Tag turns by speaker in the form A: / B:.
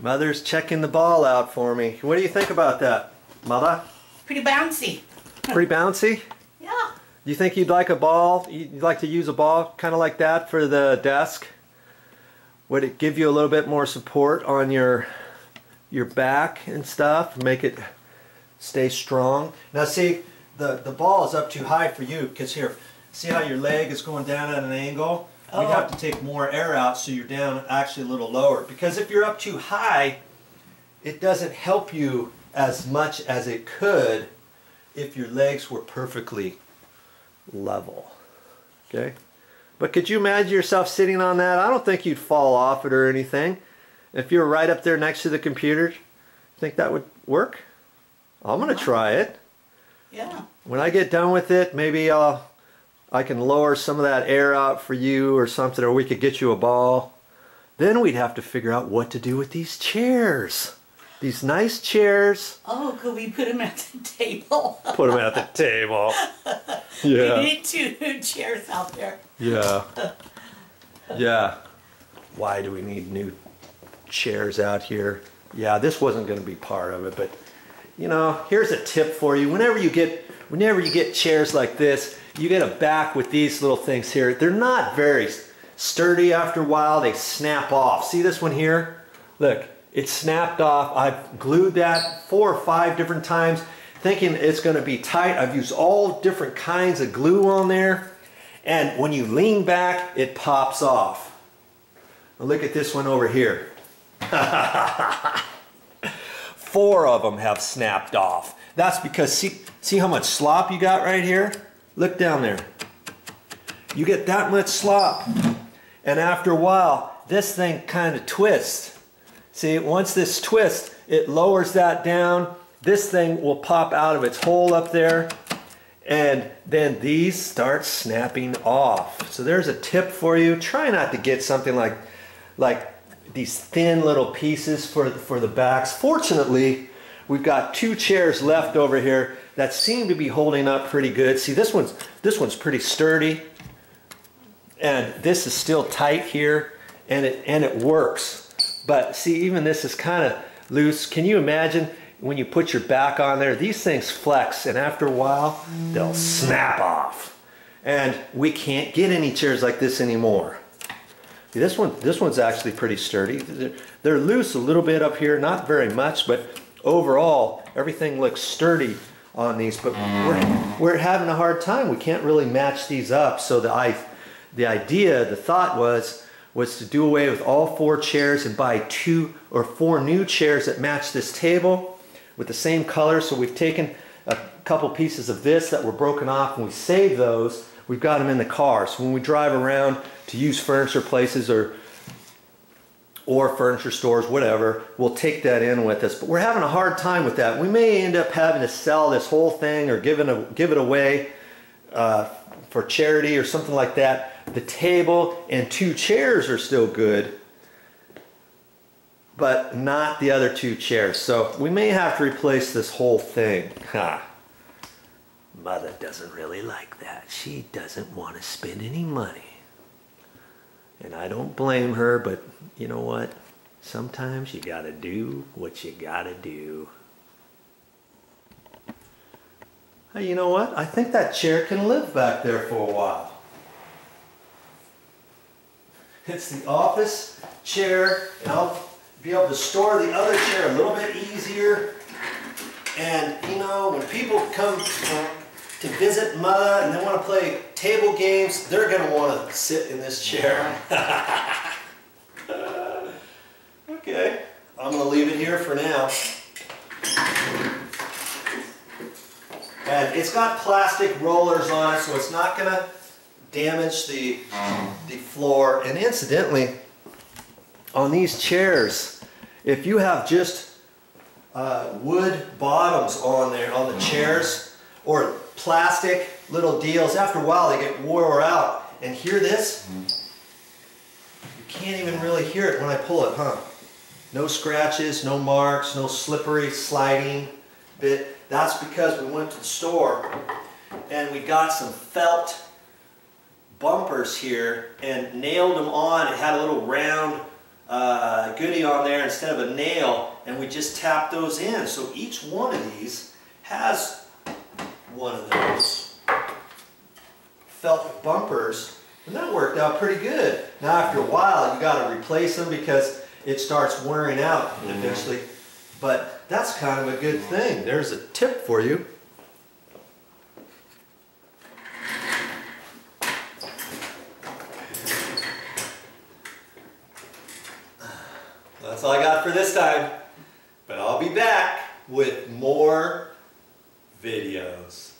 A: Mother's checking the ball out for me. What do you think about that, Mother?
B: Pretty bouncy.
A: Pretty bouncy?
B: Yeah.
A: You think you'd like a ball? You'd like to use a ball kind of like that for the desk? Would it give you a little bit more support on your back and stuff? Make it stay strong? Now see, the ball is up too high for you because here, see how your leg is going down at an angle?
B: Oh.
A: We'd have to take more air out so you're down actually a little lower. Because if you're up too high, it doesn't help you as much as it could if your legs were perfectly level. Okay? But could you imagine yourself sitting on that? I don't think you'd fall off it or anything. If you're right up there next to the computer, think that would work? I'm going to try it.
B: Yeah.
A: When I get done with it, maybe I can lower some of that air out for you or something, or we could get you a ball. Then we'd have to figure out what to do with these chairs. These nice chairs.
B: Oh, could we put them at the table?
A: Put them at the table. Yeah.
B: We need 2 new chairs out there.
A: Yeah. Yeah. Why do we need new chairs out here? Yeah, this wasn't going to be part of it, but you know, here's a tip for you. Whenever you get chairs like this, you get a back with these little things here. They're not very sturdy. After a while, they snap off. See this one here? Look, it snapped off. I've glued that 4 or 5 different times thinking it's going to be tight. I've used all different kinds of glue on there. And when you lean back, it pops off. Now look at this one over here. 4 of them have snapped off. That's because, see how much slop you got right here? Look down there. You get that much slop. And after a while, this thing kind of twists. See, once this twists, it lowers that down. This thing will pop out of its hole up there. And then these start snapping off. So there's a tip for you. Try not to get something like these thin little pieces for the backs. Fortunately, we've got 2 chairs left over here that seem to be holding up pretty good. See, this one's pretty sturdy, and this is still tight here, and it works. But see, even this is kind of loose. Can you imagine when you put your back on there? These things flex, and after a while, they'll snap off. And we can't get any chairs like this anymore. This one's actually pretty sturdy. They're loose a little bit up here, not very much, but overall everything looks sturdy on these. But we're having a hard time. We can't really match these up. So the thought was to do away with all 4 chairs and buy 2 or 4 new chairs that match this table with the same color. So we've taken a couple pieces of this that were broken off and we saved those. We've got them in the car. So when we drive around to use furniture places or furniture stores, whatever, we'll take that in with us. But we're having a hard time with that. We may end up having to sell this whole thing or give it away for charity or something like that. The table and 2 chairs are still good, but not the other 2 chairs. So we may have to replace this whole thing. Ha. Mother doesn't really like that. She doesn't want to spend any money. And I don't blame her, but you know what? Sometimes you gotta do what you gotta do. Hey, you know what? I think that chair can live back there for a while. It's the office chair, and I'll be able to store the other chair a little bit easier. And you know, when people come to visit Mother and they want to play table games, they're going to want to sit in this chair. Okay, I'm going to leave it here for now. And it's got plastic rollers on it, so it's not going to damage the floor. And incidentally, on these chairs, if you have just wood bottoms on there, on the chairs, or plastic little deals, after a while they get wore out. And hear this? You can't even really hear it when I pull it, huh? No scratches, no marks, no slippery sliding bit. That's because we went to the store and we got some felt bumpers here and nailed them on. It had a little round goodie on there instead of a nail, and we just tap those in. So each one of these has one of those felt bumpers, and that worked out pretty good. Now after a while you got to replace them because it starts wearing out eventually, but that's kind of a good thing. There's a tip for you. That's all I got for this time, but I'll be back with more videos.